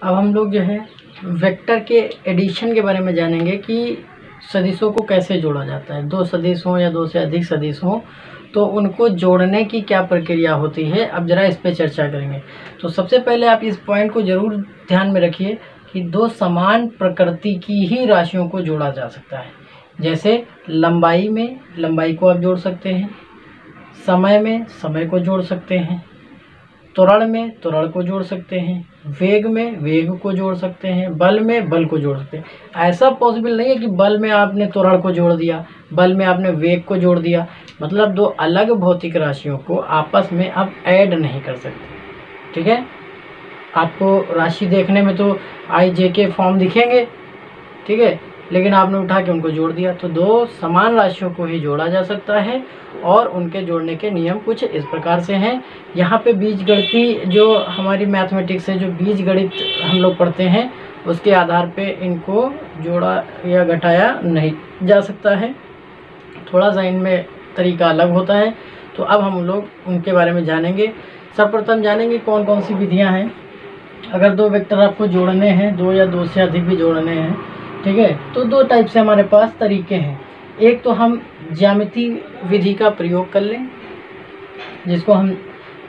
अब हम लोग जो है वेक्टर के एडिशन के बारे में जानेंगे कि सदिशों को कैसे जोड़ा जाता है। दो सदिश हों या दो से अधिक सदिश हों तो उनको जोड़ने की क्या प्रक्रिया होती है, अब ज़रा इस पे चर्चा करेंगे। तो सबसे पहले आप इस पॉइंट को ज़रूर ध्यान में रखिए कि दो समान प्रकृति की ही राशियों को जोड़ा जा सकता है। जैसे लंबाई में लंबाई को आप जोड़ सकते हैं, समय में समय को जोड़ सकते हैं, त्वरण में त्वरण को जोड़ सकते हैं, वेग में वेग को जोड़ सकते हैं, बल में बल को जोड़ सकते हैं। ऐसा पॉसिबल नहीं है कि बल में आपने त्वरण को जोड़ दिया, बल में आपने वेग को जोड़ दिया। मतलब दो अलग भौतिक राशियों को आपस में आप ऐड नहीं कर सकते। ठीक है, आपको राशि देखने में तो आई जे के फॉर्म दिखेंगे, ठीक है, लेकिन आपने उठा के उनको जोड़ दिया। तो दो समान राशियों को ही जोड़ा जा सकता है और उनके जोड़ने के नियम कुछ इस प्रकार से हैं। यहाँ पे बीजगणिती जो हमारी मैथमेटिक्स है, जो बीजगणित हम लोग पढ़ते हैं, उसके आधार पे इनको जोड़ा या घटाया नहीं जा सकता है। थोड़ा सा इनमें तरीका अलग होता है। तो अब हम लोग उनके बारे में जानेंगे। सर्वप्रथम जानेंगे कौन कौन सी विधियाँ हैं। अगर दो वेक्टर आपको जोड़ने हैं, दो या दो से अधिक भी जोड़ने हैं, ठीक है, तो दो टाइप से हमारे पास तरीके हैं। एक तो हम ज्यामिति विधि का प्रयोग कर लें, जिसको हम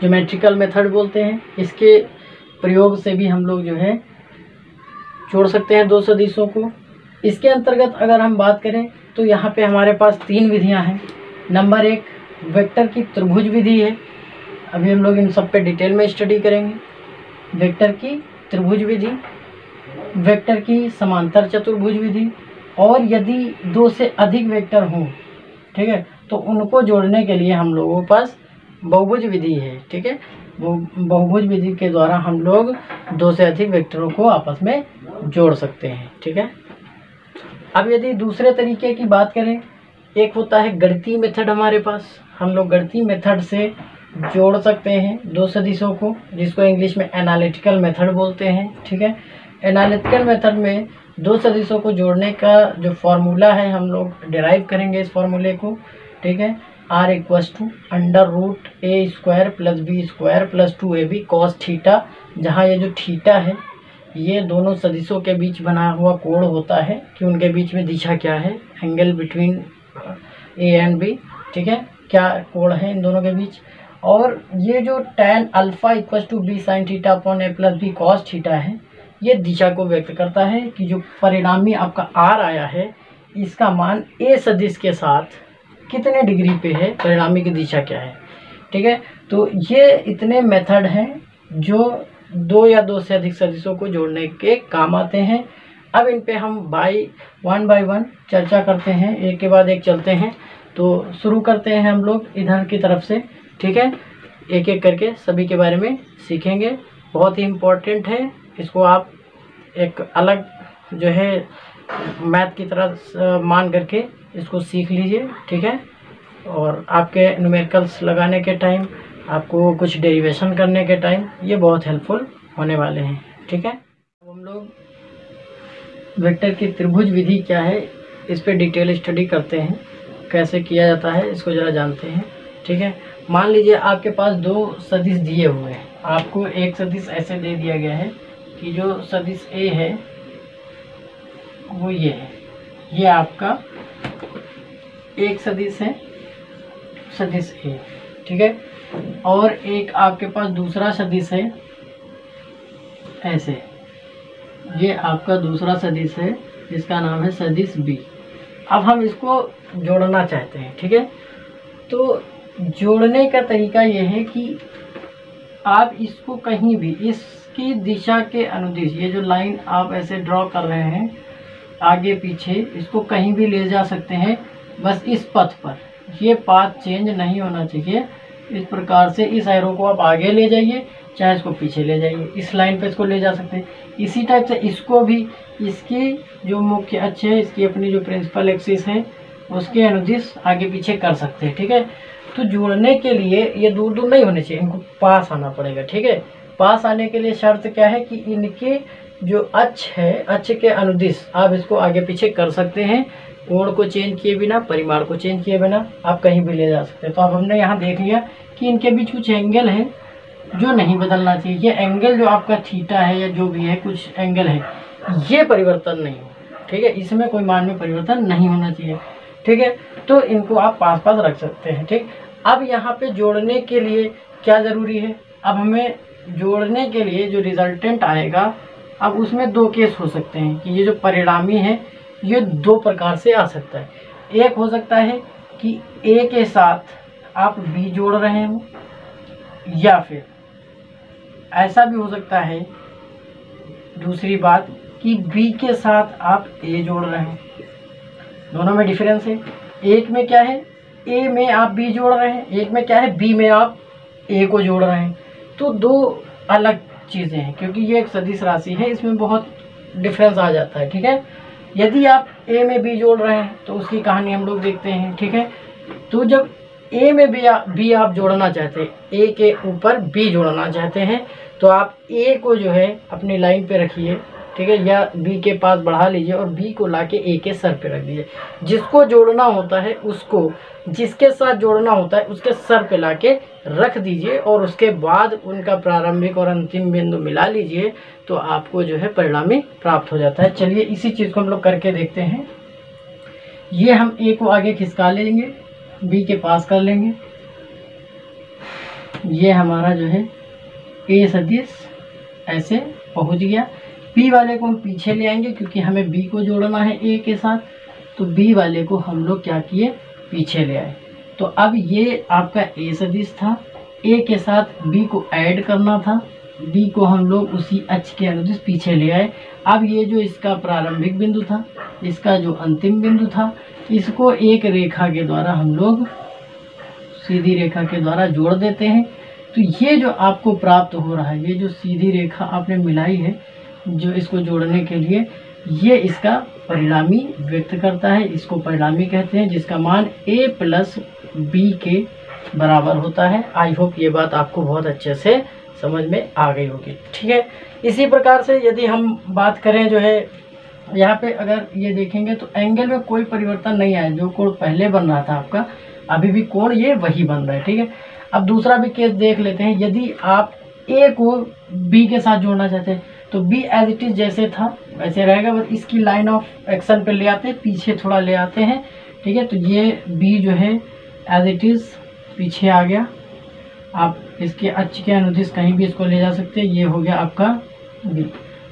ज्योमेट्रिकल मेथड बोलते हैं। इसके प्रयोग से भी हम लोग जो है जोड़ सकते हैं दो सदिशों को। इसके अंतर्गत अगर हम बात करें तो यहाँ पे हमारे पास तीन विधियाँ हैं। नंबर एक वेक्टर की त्रिभुज विधि है। अभी हम लोग इन सब पे डिटेल में स्टडी करेंगे। वेक्टर की त्रिभुज विधि, वेक्टर की समांतर चतुर्भुज विधि, और यदि दो से अधिक वेक्टर हों, ठीक है, तो उनको जोड़ने के लिए हम लोगों के पास बहुभुज विधि है। ठीक है, वो बहुभुज विधि के द्वारा हम लोग दो से अधिक वेक्टरों को आपस में जोड़ सकते हैं। ठीक है, अब यदि दूसरे तरीके की बात करें, एक होता है गणितीय मेथड हमारे पास। हम लोग गणितीय मेथड से जोड़ सकते हैं दो सदिशों को, जिसको इंग्लिश में एनालिटिकल मेथड बोलते हैं। ठीक है, एनालिटिकल मेथड में दो सदिशों को जोड़ने का जो फॉर्मूला है हम लोग डिराइव करेंगे इस फॉर्मूले को। ठीक है, R = √a² + b² + 2ab cos theta, जहाँ ये जो थीटा है ये दोनों सदिशों के बीच बना हुआ कोण होता है कि उनके बीच में दिशा क्या है, angle between a and b। ठीक है, क्या कोण है इन दोनों के बीच। और ये जो tan α = b sin θ / a + b cos theta है, ये दिशा को व्यक्त करता है कि जो परिणामी आपका R आया है, इसका मान a सदिश के साथ कितने डिग्री पे है, परिणामी की दिशा क्या है। ठीक है, तो ये इतने मेथड हैं जो दो या दो से अधिक सदिशों को जोड़ने के काम आते हैं। अब इन पे हम वन बाय वन चर्चा करते हैं, एक के बाद एक चलते हैं। तो शुरू करते हैं हम लोग इधर की तरफ से। ठीक है, एक एक करके सभी के बारे में सीखेंगे। बहुत ही इम्पोर्टेंट है, इसको आप एक अलग जो है मैथ की तरह मान करके इसको सीख लीजिए। ठीक है, और आपके न्यूमेरिकल्स लगाने के टाइम, आपको कुछ डेरिवेशन करने के टाइम ये बहुत हेल्पफुल होने वाले हैं। ठीक है, अब हम लोग वेक्टर की त्रिभुज विधि क्या है इस पे डिटेल स्टडी करते हैं, कैसे किया जाता है इसको ज़रा जानते हैं। ठीक है, मान लीजिए आपके पास दो सदिश दिए हुए हैं। आपको एक सदिश ऐसे दे दिया गया है कि जो सदिश A है वो ये है, ये आपका एक सदिश है, सदिश A। ठीक है, और एक आपके पास दूसरा सदिश है ऐसे, ये आपका दूसरा सदिश है जिसका नाम है सदिश B। अब हम इसको जोड़ना चाहते हैं। ठीक है, तो जोड़ने का तरीका ये है कि आप इसको कहीं भी इसकी दिशा के अनुदिश, ये जो लाइन आप ऐसे ड्रॉ कर रहे हैं आगे पीछे, इसको कहीं भी ले जा सकते हैं, बस इस पथ पर। ये पाथ चेंज नहीं होना चाहिए। इस प्रकार से इस एरो को आप आगे ले जाइए, चाहे इसको पीछे ले जाइए, इस लाइन पे इसको ले जा सकते हैं। इसी टाइप से इसको भी इसकी जो मुख्य अक्ष है, इसकी अपनी जो प्रिंसिपल एक्सिस है, उसके अनुदिश आगे पीछे कर सकते हैं। ठीक है, तो जोड़ने के लिए ये दूर दूर नहीं होने चाहिए, इनको पास आना पड़ेगा। ठीक है, पास आने के लिए शर्त क्या है कि इनके जो अक्ष है, अक्ष के अनुदिश आप इसको आगे पीछे कर सकते हैं, कोण को चेंज किए बिना, परिमाण को चेंज किए बिना आप कहीं भी ले जा सकते हैं। तो अब हमने यहाँ देख लिया कि इनके बीच कुछ एंगल है, जो नहीं बदलना चाहिए। ये एंगल जो आपका थीटा है या जो भी है कुछ एंगल है, ये परिवर्तन नहीं हो, ठीक है, इसमें कोई मान में परिवर्तन नहीं होना चाहिए, ठीक है। तो इनको आप पास पास रख सकते हैं, ठीक। अब यहाँ पे जोड़ने के लिए क्या ज़रूरी है, अब हमें जोड़ने के लिए जो रिजल्टेंट आएगा, अब उसमें दो केस हो सकते हैं कि ये जो परिणामी है ये दो प्रकार से आ सकता है। एक हो सकता है कि ए के साथ आप बी जोड़ रहे हो, या फिर ऐसा भी हो सकता है दूसरी बात कि बी के साथ आप ए जोड़ रहे हैं। दोनों में डिफरेंस है, एक में क्या है ए में आप बी जोड़ रहे हैं, एक में क्या है बी में आप ए को जोड़ रहे हैं। तो दो अलग चीज़ें हैं, क्योंकि ये एक सदिश राशि है, इसमें बहुत डिफरेंस आ जाता है, ठीक है। यदि आप ए में बी जोड़ रहे हैं तो उसकी कहानी हम लोग देखते हैं, ठीक है। तो जब ए में बी आप जोड़ना चाहते हैं, ए के ऊपर बी जोड़ना चाहते हैं, तो आप ए को जो है अपनी लाइन पे रखिए, ठीक है, या बी के पास बढ़ा लीजिए और बी को लाके ए के सर पे रख दीजिए। जिसको जोड़ना होता है उसको, जिसके साथ जोड़ना होता है उसके सर पे लाके रख दीजिए और उसके बाद उनका प्रारंभिक और अंतिम बिंदु मिला लीजिए, तो आपको जो है परिणामी प्राप्त हो जाता है। चलिए इसी चीज़ को हम लोग करके देखते हैं। ये हम ए को आगे खिसका लेंगे, बी के पास कर लेंगे, ये हमारा जो है ए सदिश ऐसे पहुंच गया। बी वाले को हम पीछे ले आएंगे क्योंकि हमें बी को जोड़ना है ए के साथ, तो बी वाले को हम लोग क्या किए, पीछे ले आए। तो अब ये आपका ए सदिश था, ए के साथ बी को ऐड करना था, बी को हम लोग उसी अक्ष के अनुदिश पीछे ले आए। अब ये जो इसका प्रारंभिक बिंदु था, इसका जो अंतिम बिंदु था, इसको एक रेखा के द्वारा हम लोग सीधी रेखा के द्वारा जोड़ देते हैं। तो ये जो आपको प्राप्त हो रहा है, ये जो सीधी रेखा आपने मिलाई है जो इसको जोड़ने के लिए, ये इसका परिणामी व्यक्त करता है, इसको परिणामी कहते हैं, जिसका मान a प्लस बी के बराबर होता है। आई होप ये बात आपको बहुत अच्छे से समझ में आ गई होगी, ठीक है। इसी प्रकार से यदि हम बात करें जो है यहाँ पे, अगर ये देखेंगे तो एंगल में कोई परिवर्तन नहीं आया, जो कोण पहले बन रहा था आपका अभी भी कोण ये वही बन रहा है, ठीक है। अब दूसरा भी केस देख लेते हैं। यदि आप ए को बी के साथ जोड़ना चाहते हैं तो बी एज इट इज जैसे था वैसे रहेगा, बस इसकी लाइन ऑफ एक्शन पे ले आते हैं, पीछे थोड़ा ले आते हैं, ठीक है। तो ये बी जो है एज इट इज पीछे आ गया। आप इसके अक्ष के अनुदिश कहीं भी इसको ले जा सकते हैं। ये हो गया आपका बी,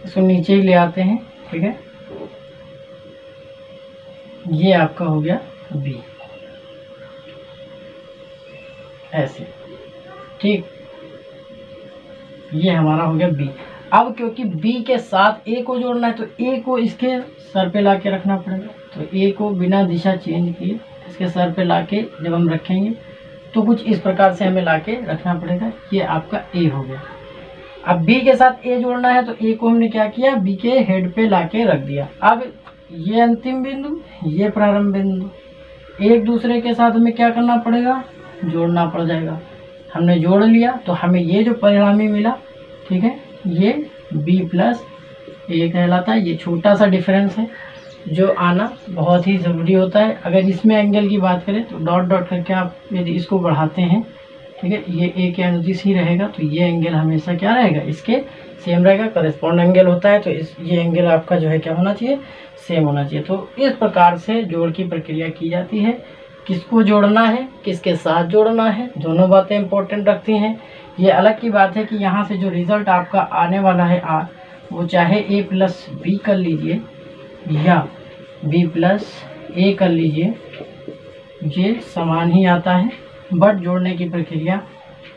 इसको नीचे ही ले आते हैं, ठीक है। ये आपका हो गया बी ऐसे, ठीक। ये हमारा हो गया बी। अब क्योंकि बी के साथ ए को जोड़ना है तो ए को इसके सर पे लाके रखना पड़ेगा। तो ए को बिना दिशा चेंज किए इसके सर पे लाके जब हम रखेंगे तो कुछ इस प्रकार से हमें लाके रखना पड़ेगा। ये आपका ए हो गया। अब बी के साथ ए जोड़ना है तो ए को हमने क्या किया, बी के हेड पे लाके रख दिया। अब ये अंतिम बिंदु, ये प्रारंभ बिंदु, एक दूसरे के साथ हमें क्या करना पड़ेगा, जोड़ना पड़ जाएगा। हमने जोड़ लिया तो हमें ये जो परिणामी मिला, ठीक है, ये b प्लस ए कहलाता है। ये छोटा सा डिफरेंस है जो आना बहुत ही ज़रूरी होता है। अगर इसमें एंगल की बात करें तो डॉट डॉट करके आप यदि इसको बढ़ाते हैं, ठीक है, ये ए के अनुदिश ही रहेगा, तो ये एंगल हमेशा क्या रहेगा, इसके सेम रहेगा। करेस्पॉन्ड एंगल होता है तो ये एंगल आपका जो है क्या होना चाहिए, सेम होना चाहिए। तो इस प्रकार से जोड़ की प्रक्रिया की जाती है। किसको जोड़ना है, किसके साथ जोड़ना है, दोनों बातें इंपॉर्टेंट रखती हैं। ये अलग की बात है कि यहाँ से जो रिज़ल्ट आपका आने वाला है वो चाहे a प्लस बी कर लीजिए या b प्लस ए कर लीजिए, ये समान ही आता है। बट जोड़ने की प्रक्रिया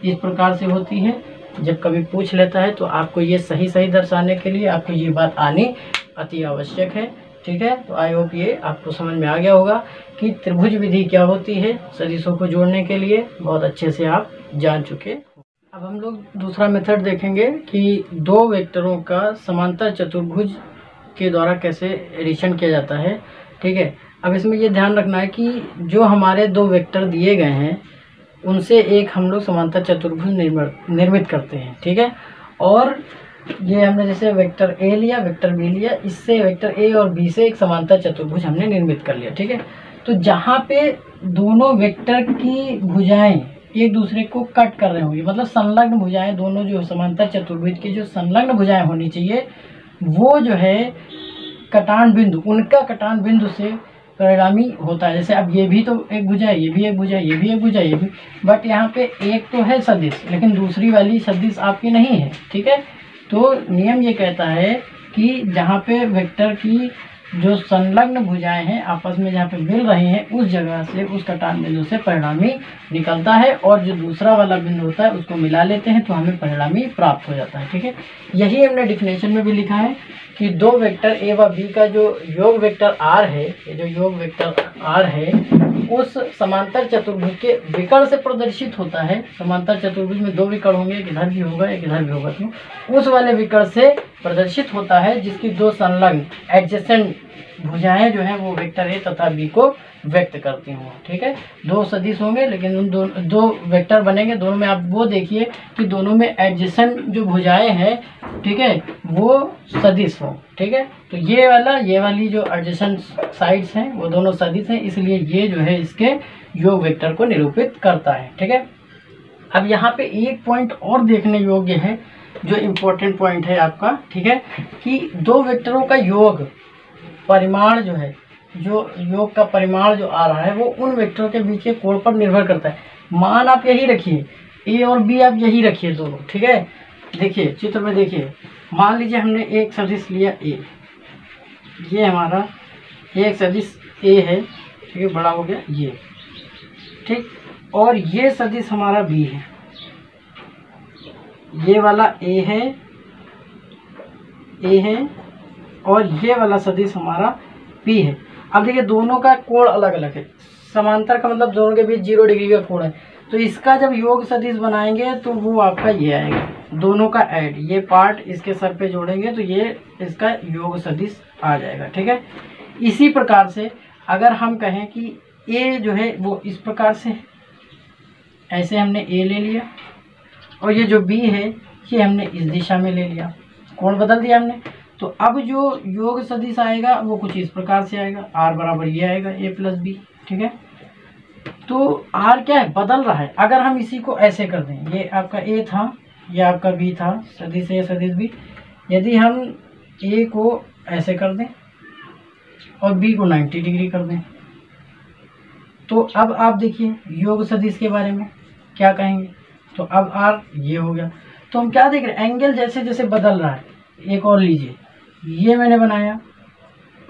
इस प्रकार से होती है। जब कभी पूछ लेता है तो आपको ये सही सही दर्शाने के लिए आपको ये बात आनी अति आवश्यक है, ठीक है। तो आई होप ये आपको समझ में आ गया होगा कि त्रिभुज विधि क्या होती है, सदिशों को जोड़ने के लिए बहुत अच्छे से आप जान चुके। अब हम लोग दूसरा मेथड देखेंगे कि दो वेक्टरों का समांतर चतुर्भुज के द्वारा कैसे एडिशन किया जाता है, ठीक है। अब इसमें ये ध्यान रखना है कि जो हमारे दो वेक्टर दिए गए हैं उनसे एक हम लोग समांतर चतुर्भुज निर्मित करते हैं, ठीक है। और ये हमने जैसे वेक्टर ए लिया, वेक्टर बी लिया, इससे वेक्टर ए और बी से एक समांतर चतुर्भुज हमने निर्मित कर लिया, ठीक है। तो जहाँ पे दोनों वेक्टर की भुजाएं एक दूसरे को कट कर रहे होंगे, मतलब संलग्न भुजाएं, दोनों जो समांतर चतुर्भुज की जो संलग्न भुजाएं होनी चाहिए वो जो है कटान बिंदु, उनका कटान बिंदु से परिणामी होता है। जैसे अब ये भी तो एक भुजा है, ये भी एक भुजा है, ये भी एक भुजा है, ये भी, बट यहाँ पे एक तो है सदिश लेकिन दूसरी वाली सदिश आपकी नहीं है, ठीक है। तो नियम ये कहता है कि जहाँ पे वेक्टर की जो संलग्न भुजाएं हैं आपस में जहाँ पे मिल रही हैं उस जगह से, उस कटान बिंदु से परिणामी निकलता है, और जो दूसरा वाला बिंदु होता है उसको मिला लेते हैं तो हमें परिणामी प्राप्त हो जाता है, ठीक है। यही हमने डिफिनेशन में भी लिखा है कि दो वेक्टर ए व बी का जो योग वेक्टर आर है, ये जो योग वेक्टर आर है उस समांतर चतुर्भुज के विकर्ण से प्रदर्शित होता है। समांतर चतुर्भुज में दो विकर्ण होंगे, एक इधर भी होगा एक इधर भी होगा, तो उस वाले विकर्ण से प्रदर्शित होता है जिसकी दो संलग्न एडजेसेंट भुजाएं जो हैं वो वेक्टर ए तथा बी को व्यक्त करती हों, ठीक है। दो सदिश होंगे लेकिन उन दो वेक्टर बनेंगे, दोनों में आप वो देखिए कि दोनों में एडजेसेंट जो भुजाएं हैं, ठीक है, वो सदिश हों, ठीक है। तो ये वाली जो एडजेसेंट साइड्स हैं वो दोनों सदिश हैं, इसलिए ये जो है इसके योग वेक्टर को निरूपित करता है, ठीक है। अब यहाँ पे एक पॉइंट और देखने योग्य है जो इम्पोर्टेंट पॉइंट है आपका, ठीक है, कि दो वेक्टरों का योग परिमाण जो है, जो योग का परिमाण जो आ रहा है वो उन वेक्टरों के बीच के कोण पर निर्भर करता है। मान आप यही रखिए, ए और बी आप यही रखिए दोनों, ठीक है। देखिए चित्र में देखिए, मान लीजिए हमने एक सदिश लिया ए, ये हमारा एक सदिश ए है, ठीक है, बड़ा हो गया ये, ठीक, और ये सदिश हमारा बी है, ये वाला ए है और ये वाला सदिश हमारा P है। अब देखिए दोनों का कोण अलग अलग है, समांतर का मतलब दोनों के बीच 0 डिग्री का कोण है, तो इसका जब योग सदिश बनाएंगे तो वो आपका ये आएगा, दोनों का ऐड, ये पार्ट इसके सर पे जोड़ेंगे तो ये इसका योग सदिश आ जाएगा, ठीक है। इसी प्रकार से अगर हम कहें कि A जो है वो इस प्रकार से, ऐसे हमने A ले लिया और ये जो B है ये हमने इस दिशा में ले लिया, कोण बदल दिया हमने, तो अब जो योग सदिश आएगा वो कुछ इस प्रकार से आएगा, R बराबर ये आएगा A प्लस बी, ठीक है। तो R क्या है, बदल रहा है। अगर हम इसी को ऐसे कर दें, ये आपका A था, ये आपका B था, सदिश A सदिश B, यदि हम A को ऐसे कर दें और B को 90 डिग्री कर दें, तो अब आप देखिए योग सदिश के बारे में क्या कहेंगे। तो अब R ये हो गया, तो हम क्या देख रहे हैं, एंगल जैसे जैसे बदल रहा है। एक और लीजिए, ये मैंने बनाया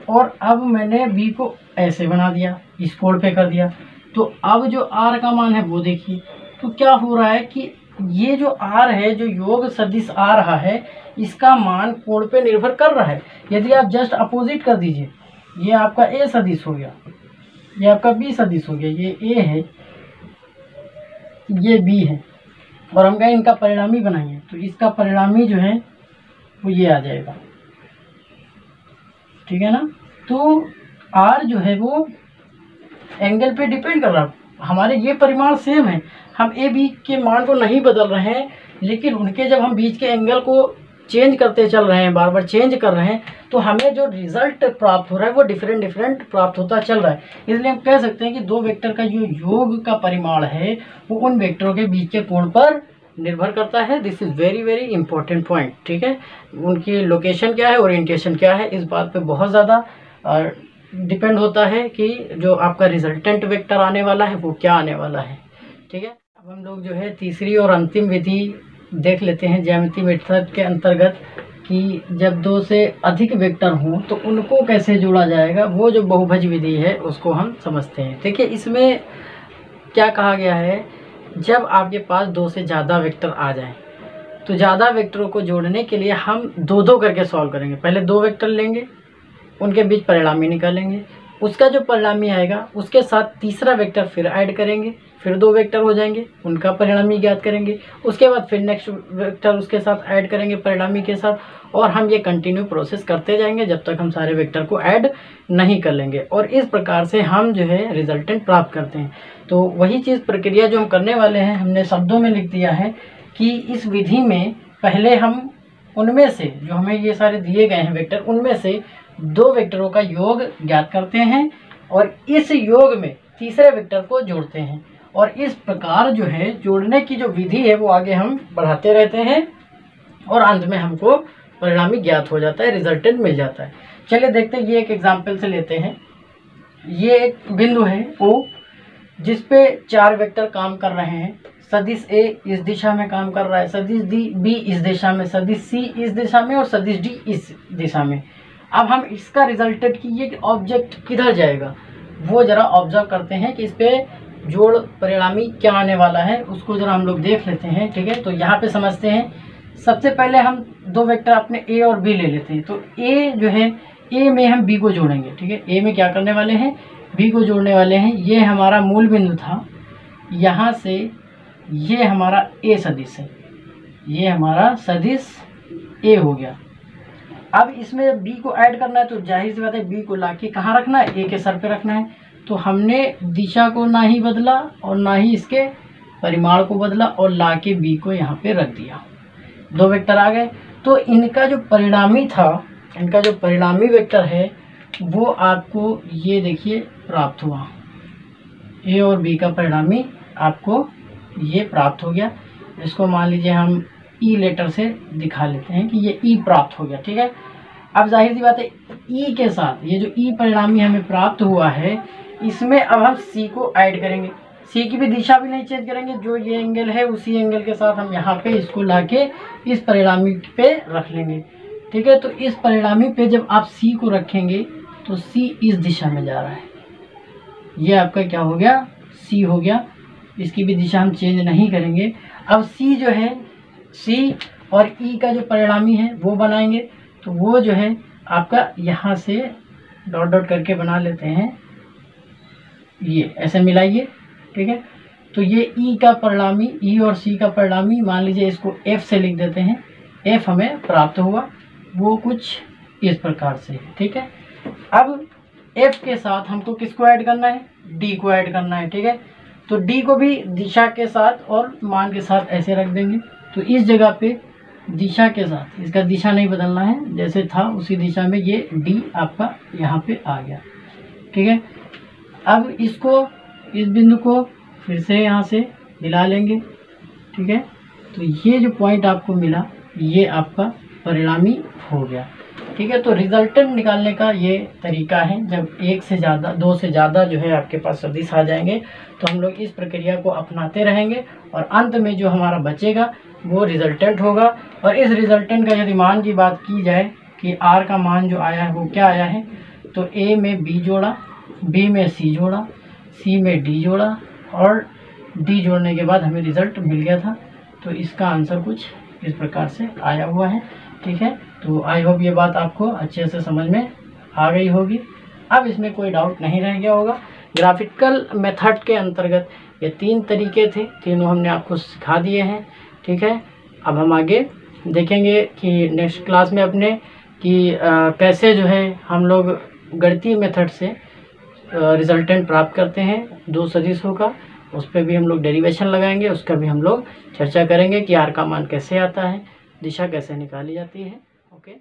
और अब मैंने B को ऐसे बना दिया, इस कोण पे कर दिया, तो अब जो R का मान है वो देखिए, तो क्या हो रहा है कि ये जो R है, जो योग सदिश आ रहा है, इसका मान कोण पे निर्भर कर रहा है। यदि आप जस्ट अपोजिट कर दीजिए, ये आपका A सदिश हो गया, ये आपका B सदिश हो गया, ये A है, ये B है, और हम कहें इनका परिणामी बनाइए, तो इसका परिणामी जो है वो ये आ जाएगा, ठीक है ना। तो R जो है वो एंगल पे डिपेंड कर रहा है, हमारे ये परिमाण सेम है, हम ए बी के मान को नहीं बदल रहे हैं, लेकिन उनके जब हम बीच के एंगल को चेंज करते चल रहे हैं, बार बार चेंज कर रहे हैं, तो हमें जो रिजल्ट प्राप्त हो रहा है वो डिफरेंट प्राप्त होता चल रहा है। इसलिए हम कह सकते हैं कि दो वेक्टर का जो योग का परिमाण है वो उन वेक्टरों के बीच के कोण पर निर्भर करता है। This is very important point, ठीक है। उनकी लोकेशन क्या है, ओरिएंटेशन क्या है, इस बात पे बहुत ज़्यादा डिपेंड होता है कि जो आपका रिजल्टेंट वेक्टर आने वाला है वो क्या आने वाला है, ठीक है। अब हम लोग जो है तीसरी और अंतिम विधि देख लेते हैं ज्यामिति मेथड के अंतर्गत, कि जब दो से अधिक वेक्टर हों तो उनको कैसे जोड़ा जाएगा। वो जो बहुभुज विधि है उसको हम समझते हैं। देखिए इसमें क्या कहा गया है, जब आपके पास दो से ज़्यादा वेक्टर आ जाएं तो ज़्यादा वेक्टरों को जोड़ने के लिए हम दो दो करके सॉल्व करेंगे। पहले दो वेक्टर लेंगे, उनके बीच परिणामी निकालेंगे, उसका जो परिणामी आएगा उसके साथ तीसरा वेक्टर फिर ऐड करेंगे, फिर दो वेक्टर हो जाएंगे, उनका परिणामी ज्ञात करेंगे, उसके बाद फिर नेक्स्ट वेक्टर उसके साथ ऐड करेंगे परिणामी के साथ, और हम ये कंटिन्यू प्रोसेस करते जाएंगे जब तक हम सारे वेक्टर को ऐड नहीं कर लेंगे। और इस प्रकार से हम जो है रिजल्टेंट प्राप्त करते हैं। तो वही चीज़ प्रक्रिया जो हम करने वाले हैं, हमने शब्दों में लिख दिया है कि इस विधि में पहले हम उनमें से जो हमें ये सारे दिए गए हैं वेक्टर, उनमें से दो वेक्टरों का योग ज्ञात करते हैं और इस योग में तीसरे वेक्टर को जोड़ते हैं, और इस प्रकार जो है जोड़ने की जो विधि है वो आगे हम बढ़ाते रहते हैं और अंत में हमको परिणामी ज्ञात हो जाता है, रिजल्टेंट मिल जाता है। चलिए देखते हैं, ये एक एग्जाम्पल से लेते हैं। ये एक बिंदु है O जिस पे 4 वेक्टर काम कर रहे हैं। सदिश A इस दिशा में काम कर रहा है, सदिश B इस दिशा में, सदिश C इस दिशा में और सदिश D इस दिशा में। अब हम इसका रिजल्टेंट की ये ऑब्जेक्ट किधर जाएगा वो जरा ऑब्जर्व करते हैं कि इस पे जोड़ परिणामी क्या आने वाला है, उसको जरा हम लोग देख लेते हैं। ठीक है, तो यहाँ पे समझते हैं। सबसे पहले हम 2 वेक्टर अपने A और B ले लेते हैं। तो A जो है, A में हम B को जोड़ेंगे। ठीक है, A में क्या करने वाले हैं, B को जोड़ने वाले हैं। ये हमारा मूल बिंदु था, यहाँ से ये हमारा A सदिश है, ये हमारा सदिश A हो गया। अब इसमें B को ऐड करना है तो जाहिर सी बात है B को लाके कहाँ रखना है, A के सर पे रखना है। तो हमने दिशा को ना ही बदला और ना ही इसके परिमाण को बदला और लाके B को यहाँ पे रख दिया। 2 वेक्टर आ गए। तो इनका जो परिणामी था, इनका जो परिणामी वेक्टर है वो आपको ये देखिए प्राप्त हुआ। A और B का परिणामी आपको ये प्राप्त हो गया। इसको मान लीजिए हम ई लेटर से दिखा लेते हैं कि ये ई प्राप्त हो गया। ठीक है, अब जाहिर सी बात है ई के साथ ये जो ई परिणामी हमें प्राप्त हुआ है इसमें अब हम सी को ऐड करेंगे। सी की भी दिशा भी नहीं चेंज करेंगे, जो ये एंगल है उसी एंगल के साथ हम यहाँ पे इसको लाके इस परिणामी पे रख लेंगे। ठीक है, तो इस परिणामी पे जब आप सी को रखेंगे तो सी इस दिशा में जा रहा है, ये आपका क्या हो गया, सी हो गया। इसकी भी दिशा हम चेंज नहीं करेंगे। अब सी जो है, सी और ई का जो परिणामी है वो बनाएंगे। तो वो जो है आपका यहाँ से डॉट डॉट करके बना लेते हैं, ये ऐसे मिलाइए। ठीक है, तो ये ई का परिणामी, ई और सी का परिणामी मान लीजिए इसको एफ से लिख देते हैं। एफ हमें प्राप्त हुआ, वो कुछ इस प्रकार से। ठीक है, अब एफ के साथ हमको किसको ऐड करना है, डी को ऐड करना है। ठीक है, तो डी को भी दिशा के साथ और मान के साथ ऐसे रख देंगे। तो इस जगह पे दिशा के साथ, इसका दिशा नहीं बदलना है, जैसे था उसी दिशा में ये डी आपका यहाँ पे आ गया। ठीक है, अब इसको, इस बिंदु को फिर से यहाँ से मिला लेंगे। ठीक है, तो ये जो पॉइंट आपको मिला ये आपका परिणामी हो गया। ठीक है, तो रिजल्टेंट निकालने का ये तरीका है। जब एक से ज़्यादा, 2 से ज़्यादा जो है आपके पास सदिश आ जाएंगे तो हम लोग इस प्रक्रिया को अपनाते रहेंगे और अंत में जो हमारा बचेगा वो रिजल्टेंट होगा। और इस रिजल्टेंट का यदि मान की बात की जाए कि आर का मान जो आया है वो क्या आया है, तो ए में बी जोड़ा, बी में सी जोड़ा, सी में डी जोड़ा और डी जोड़ने के बाद हमें रिजल्ट मिल गया था। तो इसका आंसर कुछ इस प्रकार से आया हुआ है। ठीक है, तो आई होप ये बात आपको अच्छे से समझ में आ गई होगी। अब इसमें कोई डाउट नहीं रह गया होगा। ग्राफिकल मेथड के अंतर्गत ये 3 तरीके थे, तीनों हमने आपको सिखा दिए हैं। ठीक है, अब हम आगे देखेंगे कि नेक्स्ट क्लास में अपने कि कैसे जो है हम लोग गणितीय मेथड से रिजल्टेंट प्राप्त करते हैं 2 सदिशों का। उस पर भी हम लोग डेरिवेशन लगाएंगे, उसका भी हम लोग चर्चा करेंगे कि आर का मान कैसे आता है, दिशा कैसे निकाली जाती है। ओके।